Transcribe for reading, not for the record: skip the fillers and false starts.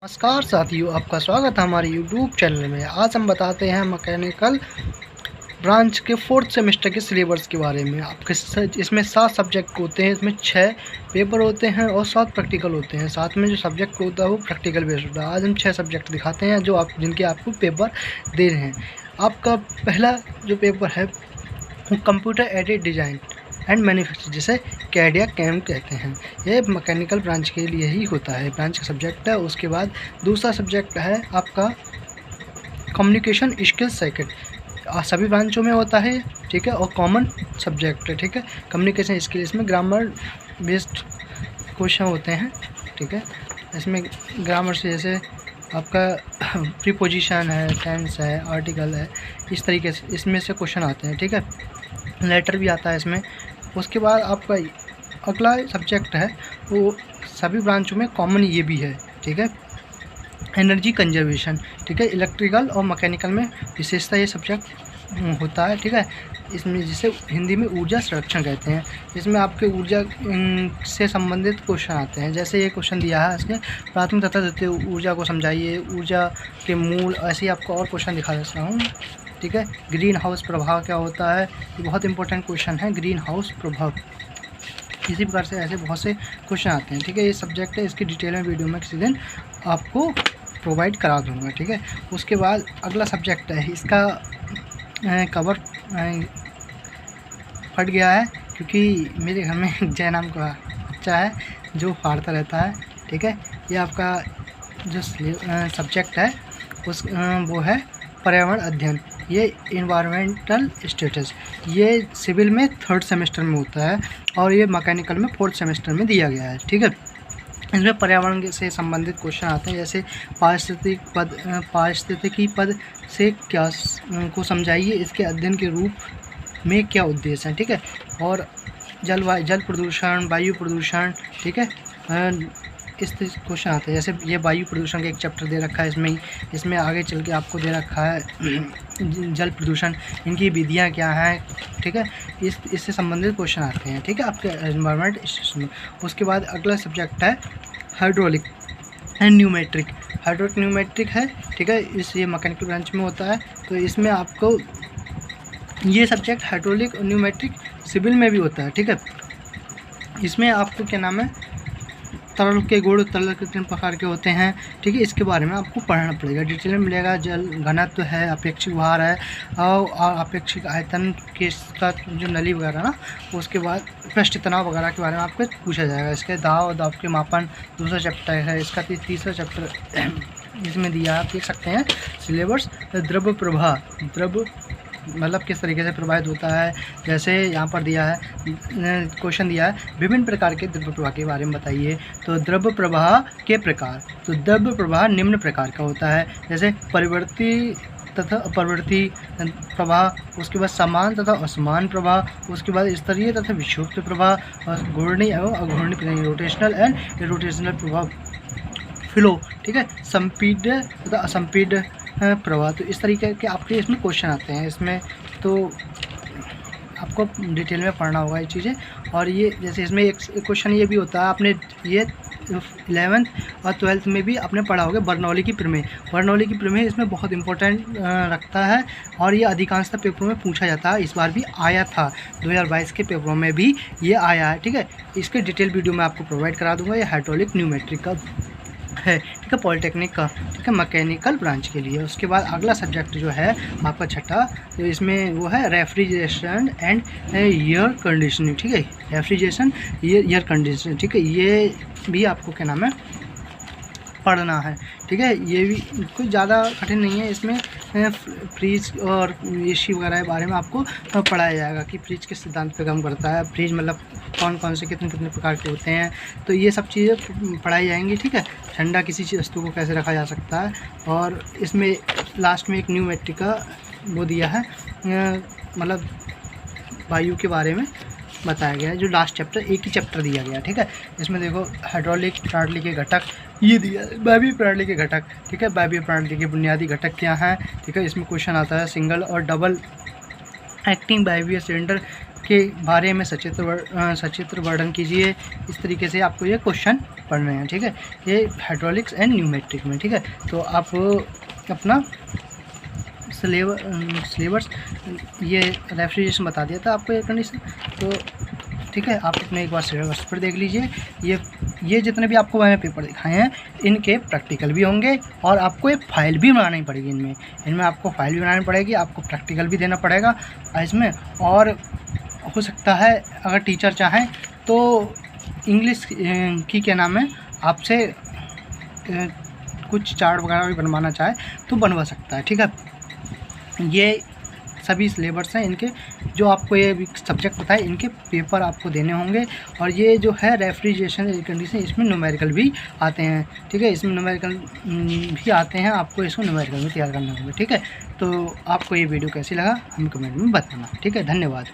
नमस्कार साथियों, आपका स्वागत है हमारे YouTube चैनल में। आज हम बताते हैं मैकेनिकल ब्रांच के 4th सेमेस्टर के सिलेबस के बारे में। आपके इसमें 7 सब्जेक्ट होते हैं, इसमें 6 पेपर होते हैं और 7 प्रैक्टिकल होते हैं। साथ में जो सब्जेक्ट होता है वो प्रैक्टिकल बेस्ड होता है। आज हम 6 सब्जेक्ट दिखाते हैं जो जिनके आपको पेपर दे रहे हैं। आपका पहला जो पेपर है वो computer aided design and manufacture, जिसे कैड या कैम कहते हैं। ये मैकेनिकल ब्रांच के लिए ही होता है, ब्रांच का सब्जेक्ट है। उसके बाद दूसरा सब्जेक्ट है आपका कम्युनिकेशन स्किल्स सेकंड, सभी ब्रांचों में होता है, ठीक है, और कॉमन सब्जेक्ट है, ठीक है। कम्युनिकेशन स्किल्स में ग्रामर बेस्ड क्वेश्चन होते हैं, ठीक है। इसमें ग्रामर से जैसे आपका प्रीपोजिशन है, टेंस है, आर्टिकल है, इस तरीके से इसमें से क्वेश्चन आते हैं, ठीक है। लेटर भी आता है इसमें। उसके बाद आपका अगला सब्जेक्ट है वो सभी ब्रांचों में कॉमन ये भी है, ठीक है, एनर्जी कंजर्वेशन, ठीक है। इलेक्ट्रिकल और मैकेनिकल में विशेषता ये सब्जेक्ट होता है, ठीक है। इसमें जिसे हिंदी में ऊर्जा संरक्षण कहते हैं। इसमें आपके ऊर्जा से संबंधित क्वेश्चन आते हैं। जैसे ये क्वेश्चन दिया है इसमें प्राथमिक तथा द्वितीय ऊर्जा को समझाइए, ऊर्जा के मूल, ऐसे ही आपको और क्वेश्चन दिखा देता हूँ, ठीक है। ग्रीन हाउस प्रभाव क्या होता है, ये बहुत इंपॉर्टेंट क्वेश्चन है, ग्रीन हाउस प्रभाव। इसी प्रकार से ऐसे बहुत से क्वेश्चन आते हैं, ठीक है। ये सब्जेक्ट है, इसकी डिटेल में वीडियो में किसी दिन आपको प्रोवाइड करा दूंगा, ठीक है। उसके बाद अगला सब्जेक्ट है, इसका कवर फट गया है क्योंकि मेरे घर में जय नाम का बच्चा है जो फाड़ता रहता है, ठीक है। ये आपका जो सब्जेक्ट है उस वो है पर्यावरण अध्ययन, ये इन्वायरमेंटल स्टेटस। ये सिविल में 3rd सेमेस्टर में होता है और ये मैकेनिकल में 4th सेमेस्टर में दिया गया है, ठीक है। इसमें पर्यावरण से संबंधित क्वेश्चन आते हैं, जैसे पारिस्थितिकी पद से क्या को समझाइए, इसके अध्ययन के रूप में क्या उद्देश्य है, ठीक है। और जल प्रदूषण, वायु प्रदूषण, ठीक है, इस क्वेश्चन आते हैं। जैसे ये वायु प्रदूषण का एक चैप्टर दे रखा है इसमें आगे चल के आपको दे रखा है जल प्रदूषण, इनकी विधियाँ क्या हैं, ठीक है। इससे संबंधित क्वेश्चन आते हैं, ठीक है, आपके एनवायरनमेंट स्टेशन में। उसके बाद अगला सब्जेक्ट है हाइड्रोलिक एंड न्यूमेट्रिक। हाइड्रोलिक न्यूमेट्रिक है, ठीक है, ये मैकेनिकल ब्रांच में होता है। तो इसमें आपको ये सब्जेक्ट हाइड्रोलिक और न्यूमेट्रिक सिविल में भी होता है, ठीक है। इसमें आपको क्या नाम है, तरल के गुण, तरल कितने प्रकार के होते हैं, ठीक है, इसके बारे में आपको पढ़ना पड़ेगा, डिटेल में मिलेगा। जल घनत्व है, अपेक्षिक भार है और अपेक्षिक आयतन के साथ जो नली वगैरह ना, उसके बाद पृष्ठ तनाव वगैरह के बारे में आपको पूछा जाएगा। इसके दाव के मापन दूसरा चैप्टर है, इसका तीसरा चैप्टर इसमें दिया है, आप देख सकते हैं सिलेबस। द्रव्य प्रवाह, द्रव्य मतलब किस तरीके से प्रभावित होता है, जैसे यहाँ पर दिया है क्वेश्चन दिया है, विभिन्न प्रकार के द्रव्य प्रवाह के बारे में बताइए। तो द्रव्य प्रवाह के प्रकार, तो द्रव्य प्रवाह निम्न प्रकार का होता है, जैसे परिवर्ती तथा अपरिवर्ती प्रवाह, उसके बाद समान तथा असमान प्रवाह, उसके बाद स्तरीय तथा विक्षुब्ध प्रवाह, और घूर्णी एवं अघूर्णी, रोटेशनल एंड इरोटेशनल प्रभाव, फ्लो, ठीक है, संपीड तथा असंपीड प्रवाह। तो इस तरीके के आपके इसमें क्वेश्चन आते हैं। इसमें तो आपको डिटेल में पढ़ना होगा ये चीज़ें। और ये जैसे इसमें एक क्वेश्चन ये भी होता है, आपने ये 11th और 12th में भी आपने पढ़ा होगा, बर्नौली की प्रमेय। बर्नौली की प्रमेय इसमें बहुत इंपॉर्टेंट रखता है और ये अधिकांशतः पेपरों में पूछा जाता है। इस बार भी आया था, 2022 के पेपरों में भी ये आया है, ठीक है। इसके डिटेल वीडियो मैं आपको प्रोवाइड करा दूँगा। ये हाइड्रोलिक न्यूमेट्रिक का है, ठीक है, पॉलिटेक्निक का, ठीक है, मैकेनिकल ब्रांच के लिए। उसके बाद अगला सब्जेक्ट जो है आपका छठा, तो इसमें वो है रेफ्रिजरेशन एंड एयर कंडीशनिंग, ठीक है, रेफ्रिजरेशन एयर कंडीशनिंग, ठीक है। ये भी आपको क्या नाम है पढ़ना है, ठीक है। ये भी कोई ज़्यादा कठिन नहीं है। इसमें फ्रीज और एसी वगैरह के बारे में आपको पढ़ाया जाएगा कि फ्रीज किस सिद्धांत पे काम करता है, फ्रीज मतलब कौन कौन से कितने कितने प्रकार के होते हैं, तो ये सब चीज़ें पढ़ाई जाएंगी, ठीक है। ठंडा किसी वस्तु को कैसे रखा जा सकता है। और इसमें लास्ट में एक न्यूमेट्रिक का वो दिया है, मतलब वायु के बारे में बताया गया है, जो लास्ट चैप्टर, एक ही चैप्टर दिया गया, ठीक है। इसमें देखो हाइड्रोलिक प्रणाली के घटक ये दिया, वायवीय प्रणाली के घटक, ठीक है, वायवीय प्रणाली के बुनियादी घटक क्या हैं, ठीक है। इसमें क्वेश्चन आता है सिंगल और डबल एक्टिंग वायवीय सिलेंडर के बारे में सचित्र वर्णन कीजिए। इस तरीके से आपको ये क्वेश्चन पढ़ने हैं, ठीक है। ये हाइड्रोलिक्स एंड न्यूमेट्रिक में, ठीक है। तो आप अपना सिलेबस ये रेफ्रिजरेशन बता दिया था आपको, एयर कंडीशन, तो ठीक है। आप अपने एक बार सिलेबस पर देख लीजिए। ये जितने भी आपको मैंने पेपर दिखाए हैं इनके प्रैक्टिकल भी होंगे और आपको एक फ़ाइल भी बनानी पड़ेगी। इनमें आपको फ़ाइल भी बनानी पड़ेगी, आपको प्रैक्टिकल भी देना पड़ेगा इसमें। और हो सकता है अगर टीचर चाहें तो इंग्लिश की क्या नाम है आपसे कुछ चार्ट वगैरह भी बनवाना चाहे तो बनवा सकता है, ठीक है। ये सभी सिलेबस हैं इनके, जो आपको ये सब्जेक्ट बताए इनके पेपर आपको देने होंगे। और ये जो है रेफ्रिजरेशन एयर कंडीशन, इसमें न्यूमेरिकल भी आते हैं, ठीक है। इसमें न्यूमेरिकल भी आते हैं, आपको इसको न्यूमेरिकल में तैयार करना होगा, ठीक है। तो आपको ये वीडियो कैसी लगा हमें कमेंट में बताना, ठीक है। धन्यवाद।